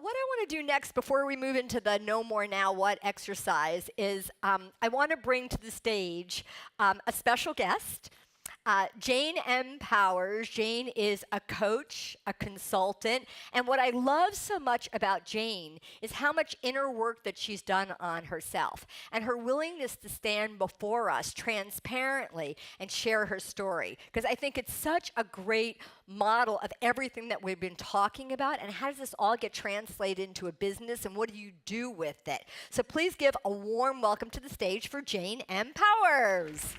what I want to do next before we move into the No More Now What exercise is I want to bring to the stage a special guest. Jane M. Powers. Jane is a coach, a consultant, and what I love so much about Jane is how much inner work that she's done on herself and her willingness to stand before us transparently and share her story. Because I think it's such a great model of everything that we've been talking about and how does this all get translated into a business and what do you do with it. So please give a warm welcome to the stage for Jane M. Powers.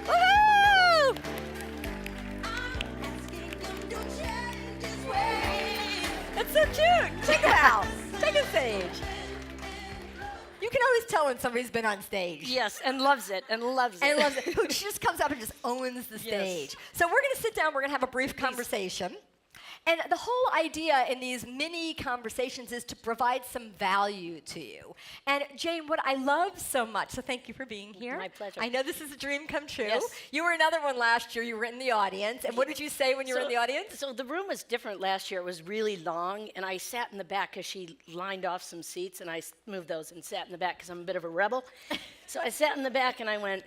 Woo! That's so cute. Check it out. Take a stage. You can always tell when somebody's been on stage. Yes, and loves it, and loves it. And loves it. Who just comes up and just owns the stage. Yes. So we're going to sit down. We're going to have a brief conversation. And the whole idea in these mini conversations is to provide some value to you. And Jane, what I love so much, so thank you for being here. My pleasure. I know this is a dream come true. Yes. You were another one last year. You were in the audience. And what did you say when you were in the audience? So the room was different last year. It was really long, and I sat in the back because she lined off some seats, and I moved those and sat in the back because I'm a bit of a rebel. So I sat in the back, and I went,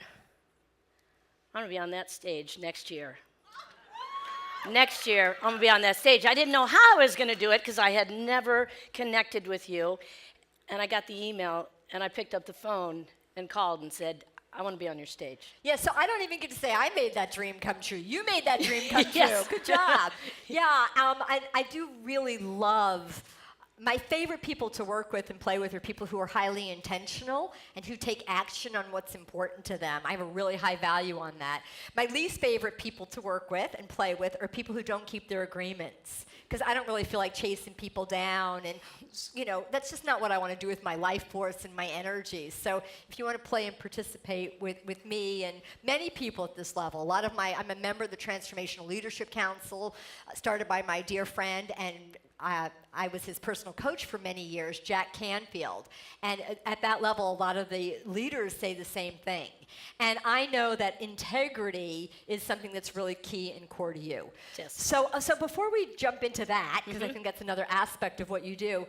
I'm going to be on that stage next year. Next year, I'm going to be on that stage. I didn't know how I was going to do it because I had never connected with you. And I got the email, and I picked up the phone and called and said, I want to be on your stage. Yeah, so I don't even get to say I made that dream come true. You made that dream come Yes. true. Good job. Yeah, I do really love. My favorite people to work with and play with are people who are highly intentional and who take action on what's important to them. I have a really high value on that. My least favorite people to work with and play with are people who don't keep their agreements, because I don't really feel like chasing people down, and that's just not what I want to do with my life force and my energy. So if you want to play and participate with me and many people at this level, I'm a member of the Transformational Leadership Council, started by my dear friend, and I was his personal coach for many years, Jack Canfield. And at that level, a lot of the leaders say the same thing. And I know that integrity is something that's really key and core to you. Yes. So before we jump into that, because I think that's another aspect of what you do,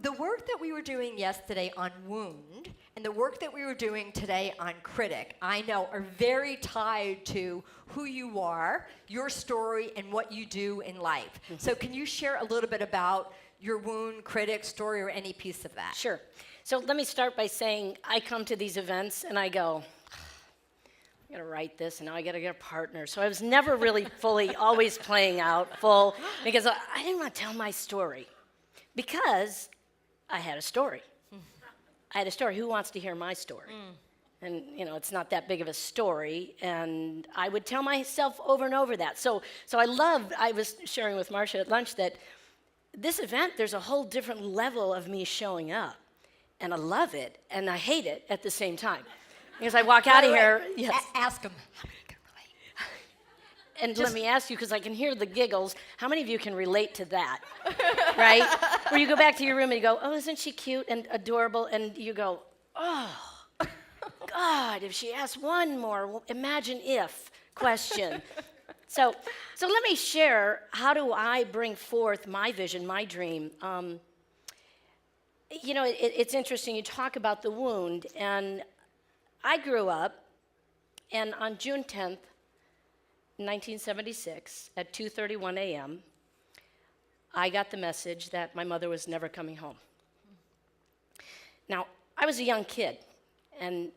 the work that we were doing yesterday on wound and the work that we were doing today on critic, I know are very tied to who you are, your story, and what you do in life. So can you share a little bit about your wound, critic, story, or any piece of that? Sure. So let me start by saying I come to these events and I go, I gotta write this, and now I gotta get a partner. So I was never really fully always playing out full because I didn't want to tell my story because I had a story. I had a story. Who wants to hear my story? And it's not that big of a story, and I would tell myself over and over that. So I was sharing with Marcia at lunch that this event, there's a whole different level of me showing up, and I love it, and I hate it at the same time. Because I walk out of here. Yes. Ask them. How many can relate? And let me ask you, because I can hear the giggles, how many of you can relate to that, right? Where you go back to your room and you go, oh, isn't she cute and adorable? And you go, oh, God, if she asks one more imagine if question. So let me share, how do I bring forth my vision, my dream? It's interesting, you talk about the wound, and I grew up, and on June 10th, 1976, at 2:31 a.m., I got the message that my mother was never coming home. Now, I was a young kid, and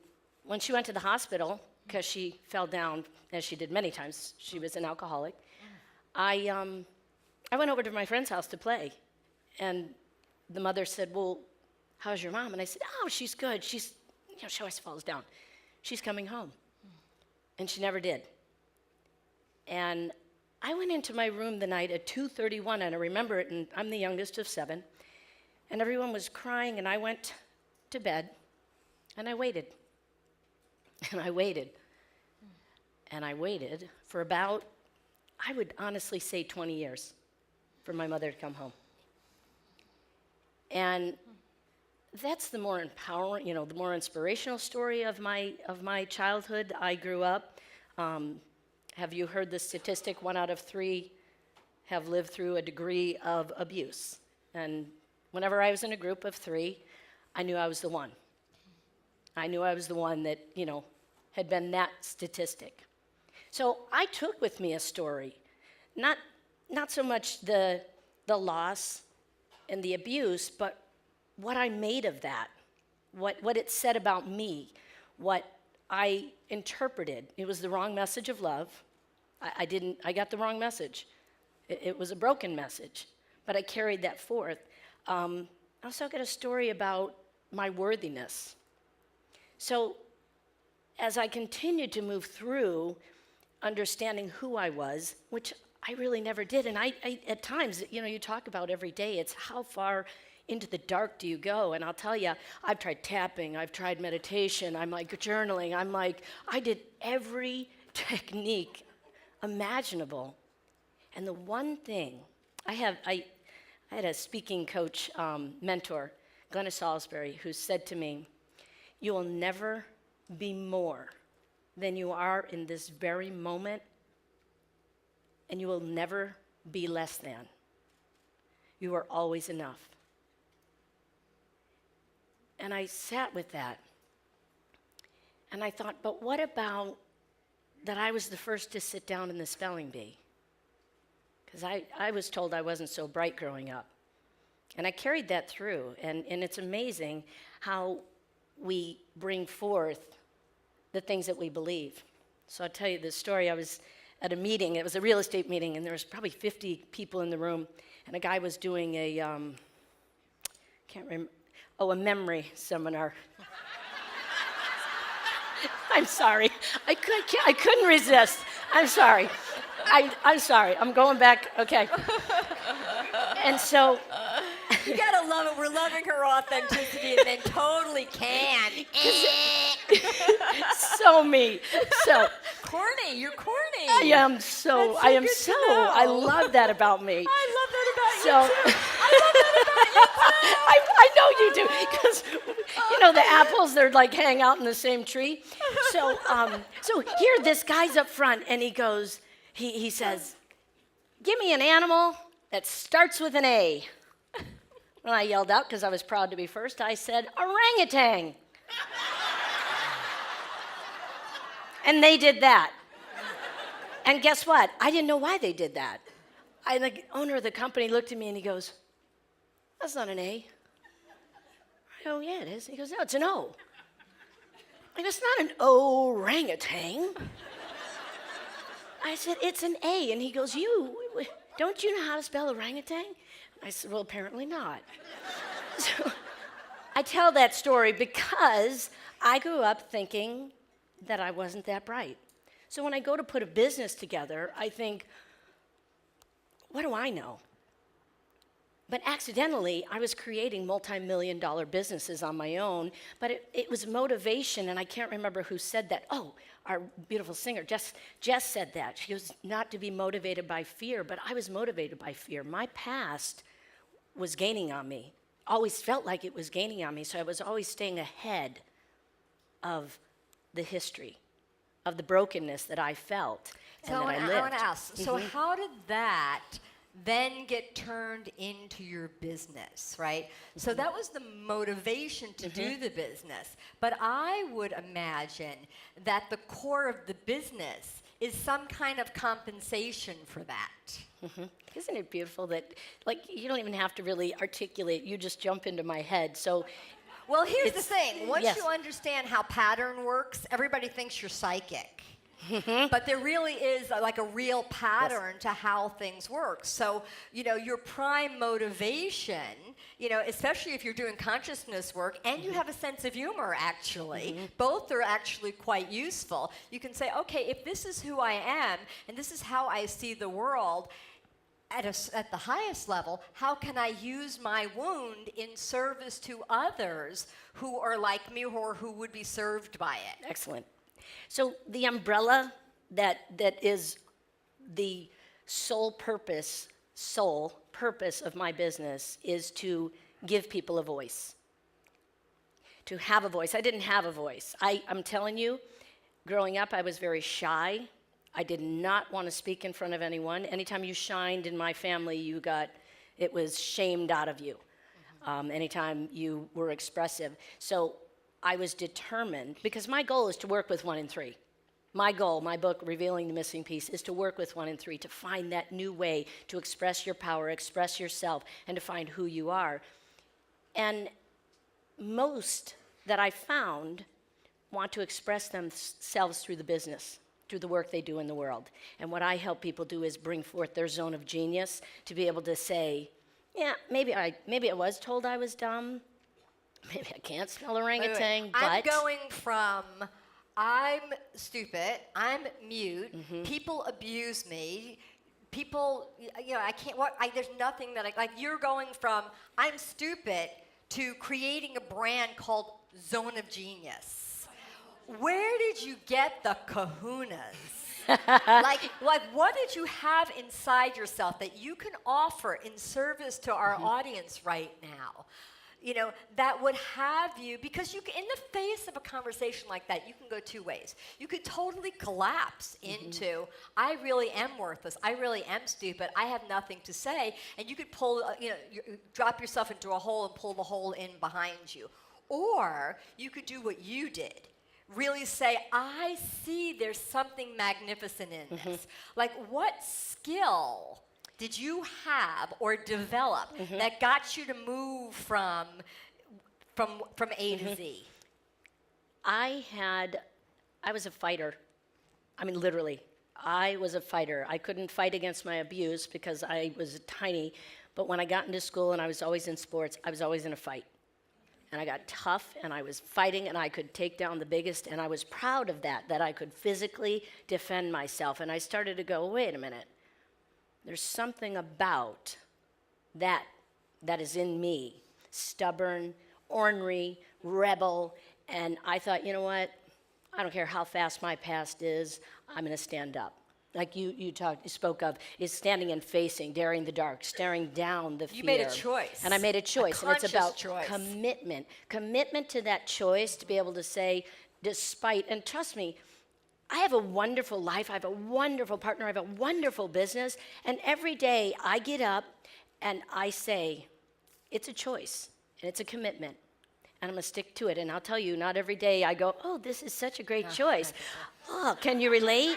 when she went to the hospital, because she fell down, as she did many times, she was an alcoholic, I went over to my friend's house to play, and the mother said, well, how's your mom? And I said, oh, she's good. She always falls down. She's coming home. And she never did. And I went into my room the night at 2:31, and I remember it, and I'm the youngest of 7, and everyone was crying, and I went to bed, and I waited. And I waited. And I waited for about, I would honestly say 20 years for my mother to come home. And that's the more empowering, the more inspirational story of my childhood. I grew up. Have you heard the statistic? 1 out of 3 have lived through a degree of abuse. And whenever I was in a group of 3, I knew I was the one. I knew I was the one that, had been that statistic. So I took with me a story, not so much the loss and the abuse, but what I made of that, what it said about me, what I interpreted. It was the wrong message of love. I got the wrong message. It was a broken message, but I carried that forth. I also got a story about my worthiness. So as I continued to move through understanding who I was, which I really never did, and I at times, you talk about every day, it's how far into the dark do you go? And I'll tell you, I've tried tapping, I've tried meditation, I'm like journaling, I did every technique imaginable. And the one thing, I had a speaking coach, mentor, Glenna Salisbury, who said to me, you will never be more than you are in this very moment, and you will never be less than. You are always enough. And I sat with that, and I thought, but what about that I was the first to sit down in the spelling bee? Because I was told I wasn't so bright growing up. And I carried that through, and it's amazing how we bring forth the things that we believe. So I'll tell you this story. I was at a meeting. It was a real estate meeting, and there was probably 50 people in the room, and a guy was doing a memory seminar. I'm sorry. I couldn't resist. I'm sorry. I'm sorry. I'm going back. Okay. And so... You gotta love it. We're loving her authenticity and then totally can. So me. So corny. You're corny. I am so. That's so I am good to so. know. I love that about me. I love that about you So too. I love that about you too. I know you do, because the apples, they're like hang out in the same tree. So here this guy's up front, and he goes, he says, give me an animal that starts with an A. And I yelled out, because I was proud to be first, I said, orangutan. And they did that. And guess what? I didn't know why they did that. The owner of the company looked at me and he goes, that's not an A. I go, yeah, it is. He goes, no, it's an O. I go, it's not an orangutan. I said, it's an A. And he goes, don't you know how to spell orangutan? I said, well, apparently not. So I tell that story because I grew up thinking that I wasn't that bright. So when I go to put a business together, I think, what do I know? But accidentally, I was creating multi-million-dollar businesses on my own, but it was motivation, and I can't remember who said that. Oh, our beautiful singer, Jess said that. She was not to be motivated by fear, but I was motivated by fear. My past was gaining on me, always felt like it was gaining on me, so I was always staying ahead of the history, of the brokenness that I felt and So that I lived. I want to ask, so how did that then get turned into your business, right? So that was the motivation to do the business. But I would imagine that the core of the business is some kind of compensation for that. Isn't it beautiful that, you don't even have to really articulate, you just jump into my head. So, Well, here's the thing. Once yes. you understand how pattern works, everybody thinks you're psychic. But there really is like a real pattern to how things work. So, your prime motivation, especially if you're doing consciousness work and you have a sense of humor, actually, both are actually quite useful. You can say, okay, if this is who I am and this is how I see the world, at the highest level, how can I use my wound in service to others who are like me or who would be served by it? Excellent. So the umbrella that is the sole purpose of my business is to give people a voice. To have a voice. I didn't have a voice. I'm telling you, growing up, I was very shy. I did not want to speak in front of anyone. Anytime you shined in my family, it was shamed out of you. Anytime you were expressive. So I was determined, because my goal is to work with 1 in 3. My goal, my book, Revealing the Missing Piece, is to work with 1 in 3, to find that new way to express your power, express yourself, and to find who you are. And most that I found want to express themselves through the business, through the work they do in the world. And what I help people do is bring forth their zone of genius to be able to say, yeah, maybe I was told I was dumb. Maybe I can't spell orangutan, but... I'm going from, I'm stupid, I'm mute, people abuse me, people, I can't, there's nothing that you're going from, I'm stupid, to creating a brand called Zone of Genius. Where did you get the kahunas? what did you have inside yourself that you can offer in service to our audience right now? That would have you, because in the face of a conversation like that, you can go 2 ways. You could totally collapse into, I really am worthless, I really am stupid, I have nothing to say, and you could drop yourself into a hole and pull the hole in behind you. Or you could do what you did. Really say, I see there's something magnificent in this. Like, what skill did you have or develop that got you to move from A to Z? I was a fighter. I mean, literally, I was a fighter. I couldn't fight against my abuse because I was tiny, but when I got into school and I was always in sports, I was always in a fight. And I got tough, and I was fighting, and I could take down the biggest, and I was proud of that I could physically defend myself. And I started to go, wait a minute. There's something about that is in me, stubborn, ornery, rebel, and I thought, you know what? I don't care how fast my past is, I'm going to stand up. Like you spoke of, is standing and facing, daring the dark, staring down the fear. You made a choice. And I made a choice, and it's about choice. Commitment to that choice, to be able to say, despite, and trust me, I have a wonderful life, I have a wonderful partner, I have a wonderful business, and every day I get up and I say, it's a choice, and it's a commitment, and I'm going to stick to it. And I'll tell you, not every day I go, oh, this is such a great choice. Oh, can you relate?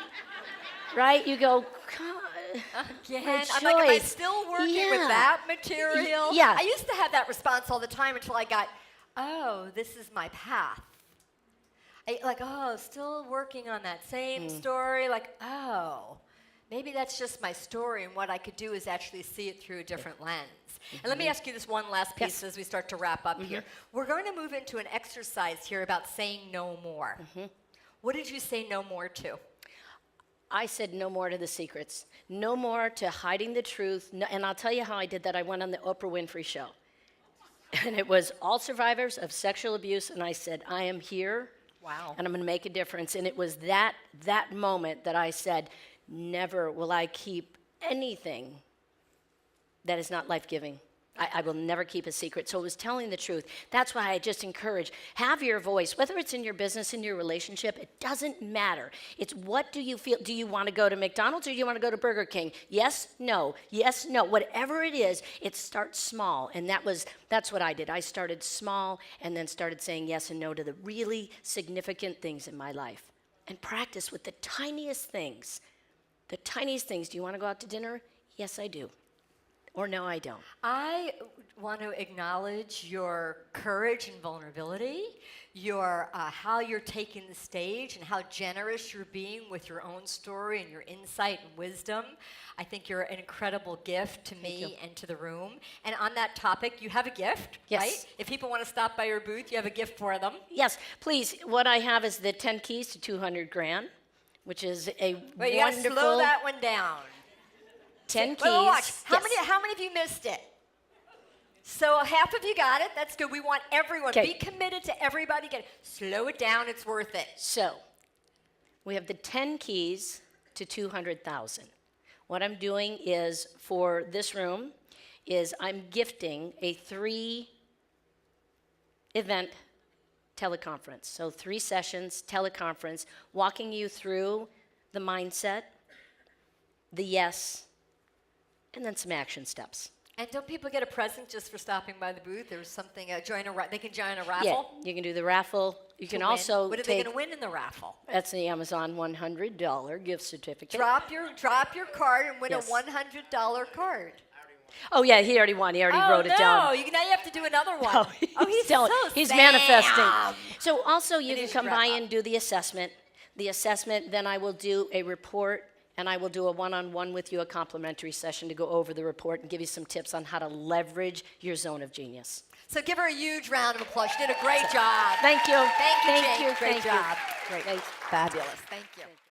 Right? You go, God, again, I'm like, am I still working with that material? Yeah. I used to have that response all the time until I got, oh, this is my path. Still working on that same story. Maybe that's just my story, and what I could do is actually see it through a different lens. And let me ask you this one last piece as we start to wrap up here. We're going to move into an exercise here about saying no more. What did you say no more to? I said no more to the secrets, no more to hiding the truth. No, and I'll tell you how I did that. I went on the Oprah Winfrey Show, and it was all survivors of sexual abuse, and I said, I am here. Wow. And I'm going to make a difference. And it was that moment that I said, never will I keep anything that is not life-giving. I will never keep a secret. So it was telling the truth. That's why I just encourage, have your voice, whether it's in your business, in your relationship, it doesn't matter. It's what do you feel? Do you want to go to McDonald's or do you want to go to Burger King? Yes, no, whatever it is, it starts small. And that's what I did. I started small and then started saying yes and no to the really significant things in my life. And practice with the tiniest things. The tiniest things. Do you want to go out to dinner? Yes, I do. Or no, I don't. I want to acknowledge your courage and vulnerability, your how you're taking the stage and how generous you're being with your own story and your insight and wisdom. I think you're an incredible gift to me and to the room. And on that topic, you have a gift, right? If people want to stop by your booth, you have a gift for them. Yes, please. What I have is the 10 keys to 200 grand, which is a wonderful... You got to slow that one down. 10 keys. Well, watch. How many of you missed it? So half of you got it. That's good. We want everyone. Be committed to everybody. Slow it down. It's worth it. So we have the 10 keys to 200,000. What I'm doing is, for this room, is I'm gifting a 3-event teleconference. So 3 sessions, teleconference, walking you through the mindset, the yes, and then some action steps. And don't people get a present just for stopping by the booth? There's something, they can join a raffle? Yeah, you can do the raffle. You can to also win. What are they going to win in the raffle? That's the Amazon $100 gift certificate. Drop your card and win Yes. a $100 card. Oh yeah, he already won. He already wrote it down. Now you have to do another one. No, he's telling- so he's Sam. manifesting. So also you It can is come wrap by up. and do the assessment. The assessment, then I will do a report, and I will do a one-on-one with you, a complimentary session to go over the report and give you some tips on how to leverage your zone of genius. So give her a huge round of applause. She did a great job. Thank you. Thank you, Thank Jane. you. Great Thank you. job. Great. Thanks. Fabulous. Thank you.